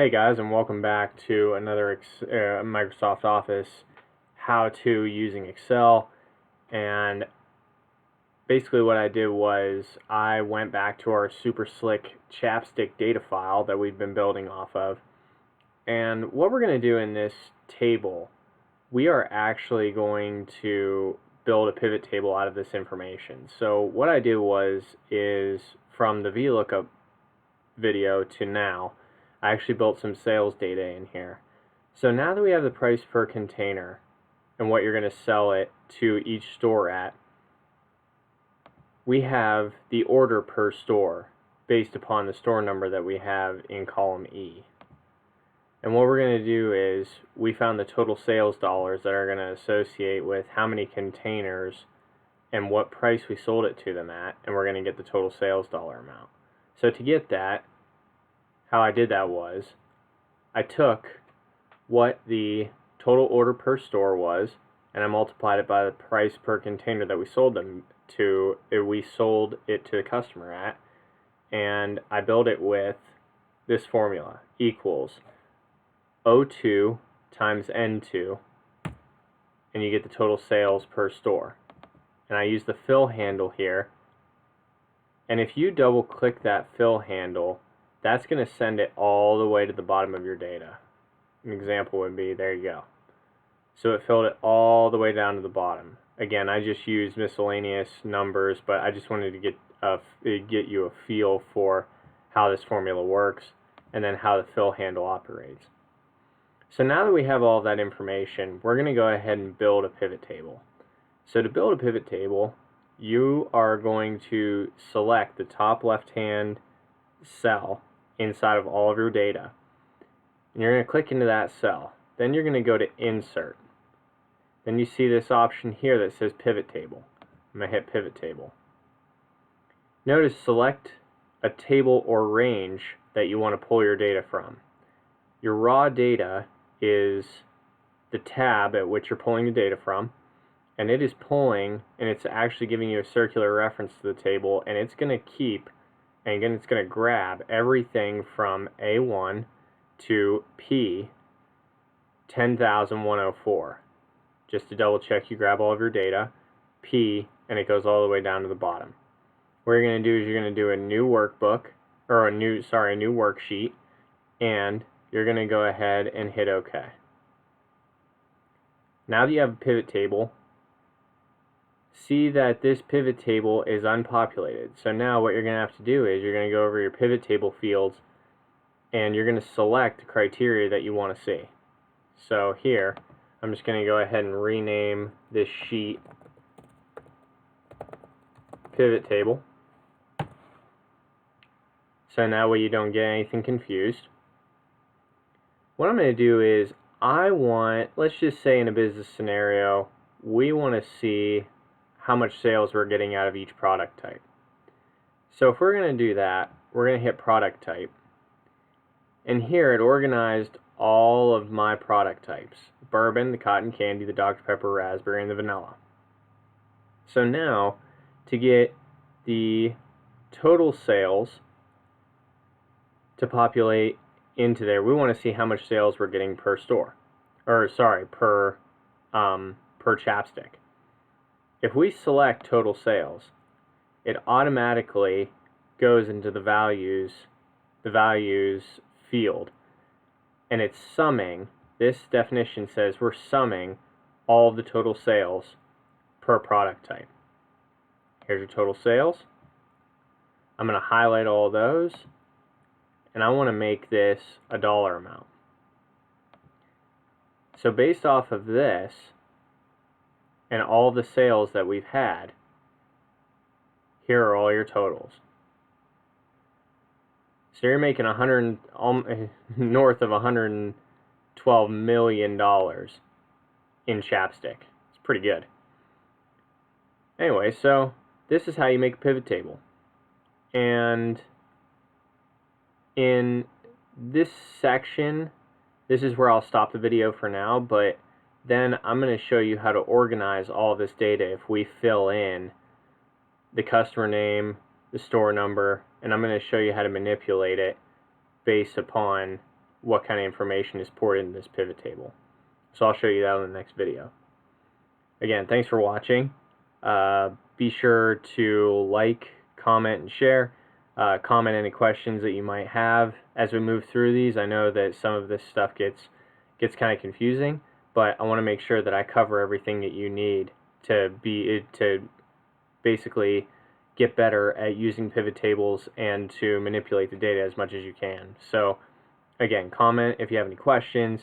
Hey guys, and welcome back to another Microsoft Office how-to using Excel. And basically what I did was I went back to our super slick chapstick data file that we've been building off of. And what we're going to do in this table, we are actually going to build a pivot table out of this information. So what I did is from the VLOOKUP video to now, I actually built some sales data in here. So now that we have the price per container and what you're going to sell it to each store at, we have the order per store based upon the store number that we have in column E. And what we're going to do is we found the total sales dollars that are going to associate with how many containers and what price we sold it to them at, and we're going to get the total sales dollar amount. So to get that, how I did that was I took what the total order per store was and I multiplied it by the price per container that we sold it to the customer at, and I built it with this formula equals O2 times N2, and you get the total sales per store. And I use the fill handle here, and if you double click that fill handle, that's going to send it all the way to the bottom of your data. An example would be, there you go. So it filled it all the way down to the bottom. Again, I just used miscellaneous numbers, but I just wanted to get you a feel for how this formula works and then how the fill handle operates. So now that we have all that information, we're going to go ahead and build a pivot table. So to build a pivot table, you are going to select the top left-hand cell inside of all of your data, and you're going to click into that cell. Then you're going to go to Insert. Then you see this option here that says Pivot Table. I'm going to hit Pivot Table. Notice select a table or range that you want to pull your data from. Your raw data is the tab at which you're pulling the data from, and it is pulling, and it's actually giving you a circular reference to the table, and it's going to keep, and again it's going to grab everything from A1 to P 10,104. Just to double check, you grab all of your data, P, and it goes all the way down to the bottom. What you're going to do is you're going to do a new workbook, or a new worksheet, and you're going to go ahead and hit OK. Now that you have a pivot table, see that this pivot table is unpopulated. So now what you're going to have to do is you're going to go over your pivot table fields and you're going to select the criteria that you want to see. So here, I'm just going to go ahead and rename this sheet pivot table. So now way you don't get anything confused. What I'm going to do is let's just say in a business scenario, we want to see how much sales we're getting out of each product type. So if we're going to do that, we're going to hit product type. And here it organized all of my product types: bourbon, the cotton candy, the Dr. Pepper raspberry, and the vanilla. So now, to get the total sales to populate into there, we want to see how much sales we're getting per store, or sorry, per chapstick. If we select total sales, it automatically goes into the values field, and it's summing. This definition says we're summing all of the total sales per product type. Here's your total sales. I'm going to highlight all of those, and I want to make this a dollar amount. So based off of this and all the sales that we've had, here are all your totals. So you're making north of $112 million in chapstick. It's pretty good. Anyway, so this is how you make a pivot table. And in this section, this is where I'll stop the video for now, but then I'm going to show you how to organize all of this data if we fill in the customer name, the store number, and I'm going to show you how to manipulate it based upon what kind of information is poured into this pivot table. So I'll show you that in the next video. Again, thanks for watching. Be sure to like, comment, and share. Comment any questions that you might have as we move through these. I know that some of this stuff gets kind of confusing, but I want to make sure that I cover everything that you need to basically get better at using pivot tables and to manipulate the data as much as you can. So again, comment if you have any questions.